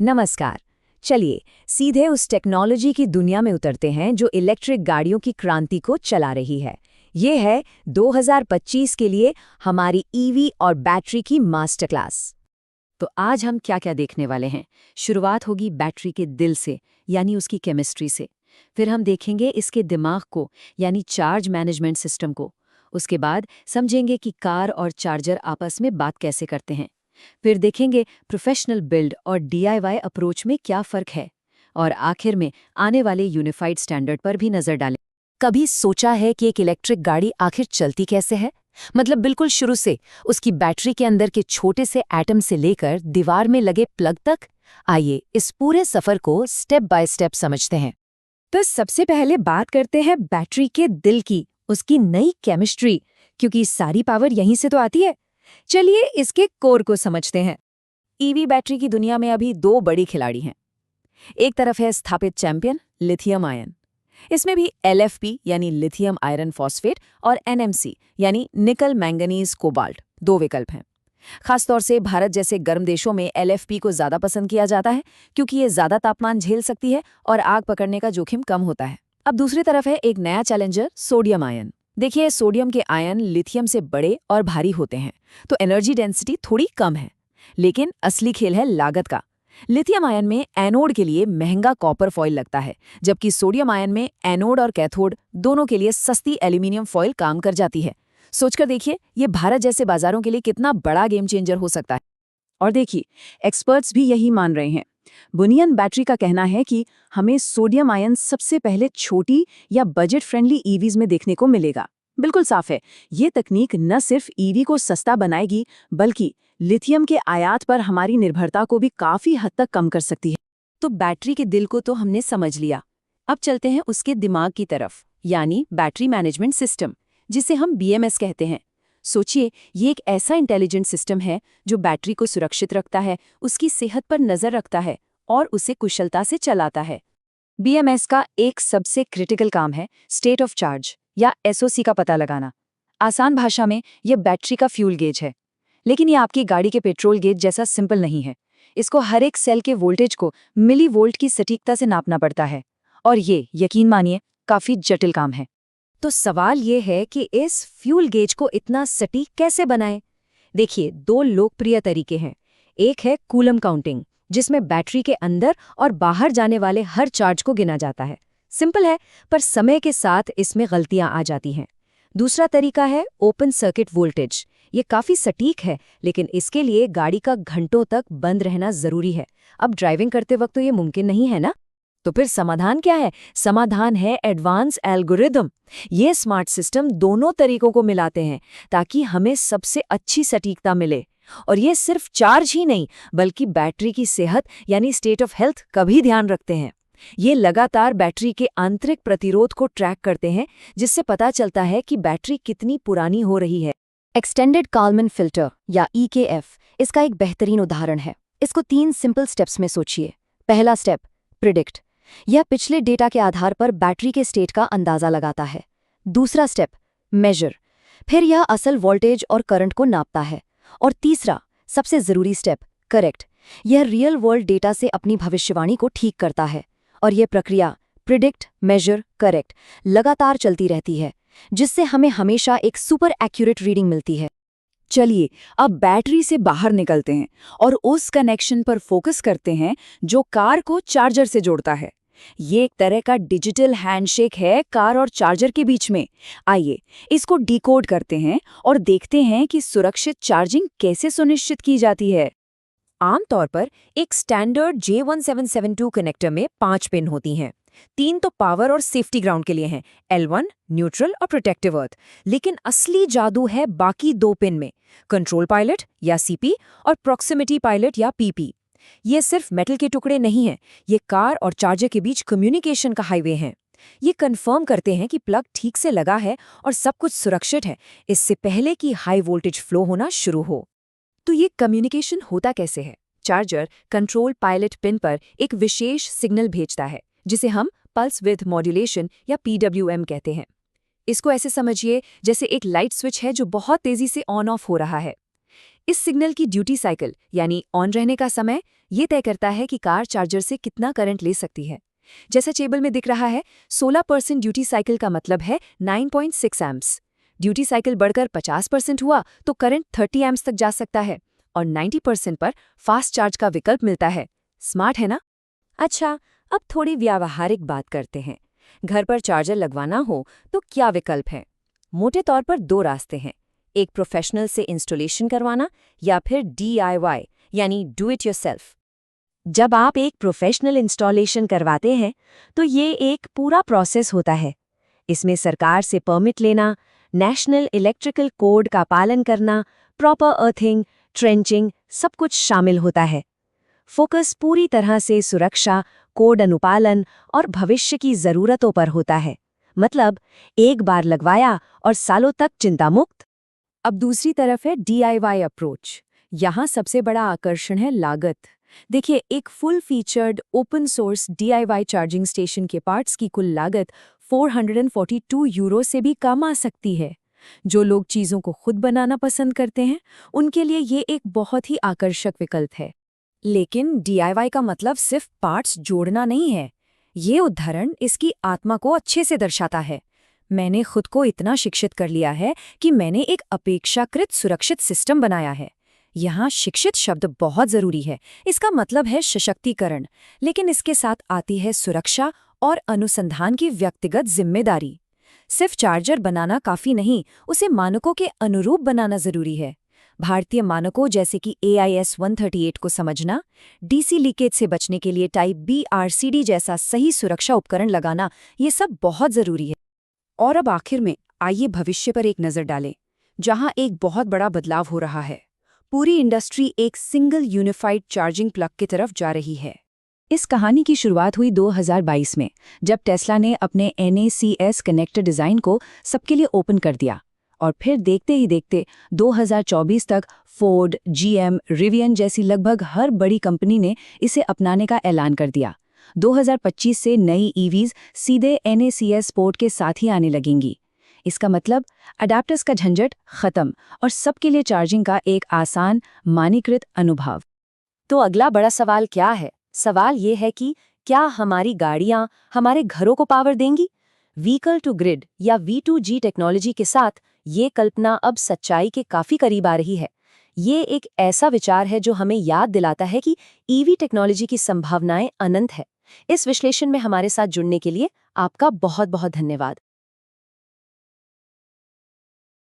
नमस्कार। चलिए सीधे उस टेक्नोलॉजी की दुनिया में उतरते हैं जो इलेक्ट्रिक गाड़ियों की क्रांति को चला रही है। ये है 2025 के लिए हमारी ईवी और बैटरी की मास्टर क्लास। तो आज हम क्या-क्या देखने वाले हैं। शुरुआत होगी बैटरी के दिल से, यानी उसकी केमिस्ट्री से। फिर हम देखेंगे इसके दिमाग को, यानी चार्ज मैनेजमेंट सिस्टम को। उसके बाद समझेंगे कि कार और चार्जर आपस में बात कैसे करते हैं। फिर देखेंगे प्रोफेशनल बिल्ड और डीआईवाई अप्रोच में क्या फ़र्क है। और आखिर में आने वाले यूनिफाइड स्टैंडर्ड पर भी नज़र डालें। कभी सोचा है कि एक इलेक्ट्रिक गाड़ी आखिर चलती कैसे है? मतलब बिल्कुल शुरू से, उसकी बैटरी के अंदर के छोटे से एटम से लेकर दीवार में लगे प्लग तक। आइए इस पूरे सफ़र को स्टेप बाय स्टेप समझते हैं। तो सबसे पहले बात करते हैं बैटरी के दिल की, उसकी नई केमिस्ट्री, क्योंकि सारी पावर यहीं से तो आती है। चलिए इसके कोर को समझते हैं। ईवी बैटरी की दुनिया में अभी दो बड़ी खिलाड़ी हैं। एक तरफ है स्थापित चैंपियन लिथियम आयन। इसमें भी एलएफपी यानी लिथियम आयरन फॉस्फेट और एनएमसी यानी निकल मैंगनीज कोबाल्ट दो विकल्प हैं। खासतौर से भारत जैसे गर्म देशों में एलएफपी को ज्यादा पसंद किया जाता है, क्योंकि ये ज्यादा तापमान झेल सकती है और आग पकड़ने का जोखिम कम होता है। अब दूसरी तरफ है एक नया चैलेंजर सोडियम आयन। देखिए, सोडियम के आयन लिथियम से बड़े और भारी होते हैं, तो एनर्जी डेंसिटी थोड़ी कम है। लेकिन असली खेल है लागत का। लिथियम आयन में एनोड के लिए महंगा कॉपर फॉइल लगता है, जबकि सोडियम आयन में एनोड और कैथोड दोनों के लिए सस्ती एल्यूमिनियम फॉइल काम कर जाती है। सोचकर देखिए, ये भारत जैसे बाजारों के लिए कितना बड़ा गेम चेंजर हो सकता है। और देखिए, एक्सपर्ट्स भी यही मान रहे हैं। बुनियन बैटरी का कहना है कि हमें सोडियम आयन सबसे पहले छोटी या बजट फ्रेंडली ईवीज में देखने को मिलेगा। बिल्कुल साफ है, ये तकनीक न सिर्फ ईवी को सस्ता बनाएगी, बल्कि लिथियम के आयात पर हमारी निर्भरता को भी काफी हद तक कम कर सकती है। तो बैटरी के दिल को तो हमने समझ लिया। अब चलते हैं उसके दिमाग की तरफ, यानी बैटरी मैनेजमेंट सिस्टम, जिसे हम बीएमएस कहते हैं। सोचिए, ये एक ऐसा इंटेलिजेंट सिस्टम है जो बैटरी को सुरक्षित रखता है, उसकी सेहत पर नजर रखता है और उसे कुशलता से चलाता है। बीएमएस का एक सबसे क्रिटिकल काम है स्टेट ऑफ चार्ज या एसओसी का पता लगाना। आसान भाषा में यह बैटरी का फ्यूल गेज है। लेकिन ये आपकी गाड़ी के पेट्रोल गेज जैसा सिंपल नहीं है। इसको हर एक सेल के वोल्टेज को मिली वोल्ट की सटीकता से नापना पड़ता है, और ये, यकीन मानिए, काफी जटिल काम है। तो सवाल ये है कि इस फ्यूल गेज को इतना सटीक कैसे बनाएं? देखिए, दो लोकप्रिय तरीके हैं। एक है कूलम काउंटिंग, जिसमें बैटरी के अंदर और बाहर जाने वाले हर चार्ज को गिना जाता है। सिंपल है, पर समय के साथ इसमें गलतियां आ जाती हैं। दूसरा तरीका है ओपन सर्किट वोल्टेज। ये काफी सटीक है, लेकिन इसके लिए गाड़ी का घंटों तक बंद रहना जरूरी है। अब ड्राइविंग करते वक्त तो ये मुमकिन नहीं है ना। तो फिर समाधान क्या है? समाधान है एडवांस एल्गोरिदम। ये स्मार्ट सिस्टम दोनों तरीकों को मिलाते हैं ताकि हमें सबसे अच्छी सटीकता मिले। और ये सिर्फ चार्ज ही नहीं, बल्कि बैटरी की सेहत यानी स्टेट ऑफ हेल्थ का भी ध्यान रखते हैं। ये लगातार बैटरी के आंतरिक प्रतिरोध को ट्रैक करते हैं, जिससे पता चलता है कि बैटरी कितनी पुरानी हो रही है। एक्सटेंडेड कॉलमैन फिल्टर या ईकेएफ इसका एक बेहतरीन उदाहरण है। इसको 3 सिंपल स्टेप्स में सोचिए। पहला स्टेप, प्रिडिक्ट। यह पिछले डेटा के आधार पर बैटरी के स्टेट का अंदाजा लगाता है। दूसरा स्टेप, मेजर। फिर यह असल वोल्टेज और करंट को नापता है। और तीसरा, सबसे जरूरी स्टेप, करेक्ट। यह रियल वर्ल्ड डेटा से अपनी भविष्यवाणी को ठीक करता है। और यह प्रक्रिया प्रिडिक्ट, मेजर, करेक्ट लगातार चलती रहती है, जिससे हमें हमेशा एक सुपर एक्यूरेट रीडिंग मिलती है। चलिए अब बैटरी से बाहर निकलते हैं और उस कनेक्शन पर फोकस करते हैं जो कार को चार्जर से जोड़ता है। ये एक तरह का डिजिटल हैंडशेक है कार और चार्जर के बीच में। आइए इसको डिकोड करते हैं और देखते हैं कि सुरक्षित चार्जिंग कैसे सुनिश्चित की जाती है। आमतौर पर एक स्टैंडर्ड J1772 कनेक्टर में 5 पिन होती हैं। 3 तो पावर और सेफ्टी ग्राउंड के लिए हैं, L1 न्यूट्रल और प्रोटेक्टिव अर्थ। लेकिन असली जादू है बाकी 2 पिन में, कंट्रोल पायलट या सीपी और प्रॉक्सिमिटी पायलट या पीपी। ये सिर्फ मेटल के टुकड़े नहीं हैं, ये कार और चार्जर के बीच कम्युनिकेशन का हाईवे हैं। ये कंफर्म करते हैं कि प्लग ठीक से लगा है और सब कुछ सुरक्षित है, इससे पहले कि हाई वोल्टेज फ्लो होना शुरू हो। तो ये कम्युनिकेशन होता कैसे है? चार्जर कंट्रोल पायलट पिन पर एक विशेष सिग्नल भेजता है, जिसे हम पल्स विद मॉड्यूलेशन या PWM कहते हैं। इसको ऐसे समझिए जैसे एक लाइट स्विच है जो बहुत तेजी से ऑन ऑफ हो रहा है। इस सिग्नल की ड्यूटी साइकिल यानी ऑन रहने का समय ये तय करता है कि कार चार्जर से कितना करंट ले सकती है। जैसा टेबल में दिख रहा है, 16% ड्यूटी साइकिल का मतलब है 9.6 एम्प्स। ड्यूटी साइकिल बढ़कर 50% हुआ तो करंट 30 एम्प्स तक जा सकता है और 90% पर फास्ट चार्ज का विकल्प मिलता है। स्मार्ट है ना? अच्छा, अब थोड़ी व्यावहारिक बात करते हैं। घर पर चार्जर लगवाना हो तो क्या विकल्प है? मोटे तौर पर दो रास्ते हैं, एक प्रोफेशनल से इंस्टॉलेशन करवाना या फिर DIY यानी डू इट योरसेल्फ। जब आप एक प्रोफेशनल इंस्टॉलेशन करवाते हैं तो ये एक पूरा प्रोसेस होता है। इसमें सरकार से परमिट लेना, नेशनल इलेक्ट्रिकल कोड का पालन करना, प्रॉपर अर्थिंग, ट्रेंचिंग सब कुछ शामिल होता है। फोकस पूरी तरह से सुरक्षा, कोड अनुपालन और भविष्य की ज़रूरतों पर होता है। मतलब एक बार लगवाया और सालों तक चिंता मुक्त। अब दूसरी तरफ है DIY अप्रोच। यहाँ सबसे बड़ा आकर्षण है लागत। देखिए, एक full featured open source DIY charging station के पार्ट्स की कुल लागत 442 यूरो से भी कम आ सकती है। जो लोग चीज़ों को खुद बनाना पसंद करते हैं, उनके लिए ये एक बहुत ही आकर्षक विकल्प है। लेकिन DIY का मतलब सिर्फ पार्ट्स जोड़ना नहीं है। ये उदाहरण इसकी आत्मा को अच्छे से दर्शाता है। मैंने खुद को इतना शिक्षित कर लिया है कि मैंने एक अपेक्षाकृत सुरक्षित सिस्टम बनाया है। यहाँ शिक्षित शब्द बहुत ज़रूरी है। इसका मतलब है सशक्तिकरण, लेकिन इसके साथ आती है सुरक्षा और अनुसंधान की व्यक्तिगत जिम्मेदारी। सिर्फ चार्जर बनाना काफ़ी नहीं, उसे मानकों के अनुरूप बनाना ज़रूरी है। भारतीय मानकों जैसे कि AIS 138 को समझना, DC लीकेज से बचने के लिए टाइप B RCD जैसा सही सुरक्षा उपकरण लगाना, ये सब बहुत ज़रूरी है। और अब आखिर में आइए भविष्य पर एक नज़र डालें, जहां एक बहुत बड़ा बदलाव हो रहा है। पूरी इंडस्ट्री एक सिंगल यूनिफाइड चार्जिंग प्लग की तरफ जा रही है। इस कहानी की शुरुआत हुई 2022 में, जब टेस्ला ने अपने NACS कनेक्टर डिज़ाइन को सबके लिए ओपन कर दिया। और फिर देखते ही देखते 2024 तक फोर्ड, GM, रिवियन जैसी लगभग हर बड़ी कंपनी ने इसे अपनाने का ऐलान कर दिया। 2025 से नई EVs सीधे NACS पोर्ट के साथ ही आने लगेंगी। इसका मतलब अडैप्टर्स का झंझट खत्म और सबके लिए चार्जिंग का एक आसान, मानकीकृत अनुभव। तो अगला बड़ा सवाल क्या है? सवाल ये है कि क्या हमारी गाड़ियां हमारे घरों को पावर देंगी? व्हीकल टू ग्रिड या V2G टेक्नोलॉजी के साथ ये कल्पना अब सच्चाई के काफी करीब आ रही है। ये एक ऐसा विचार है जो हमें याद दिलाता है कि EV टेक्नोलॉजी की संभावनाएं अनंत है। इस विश्लेषण में हमारे साथ जुड़ने के लिए आपका बहुत बहुत धन्यवाद।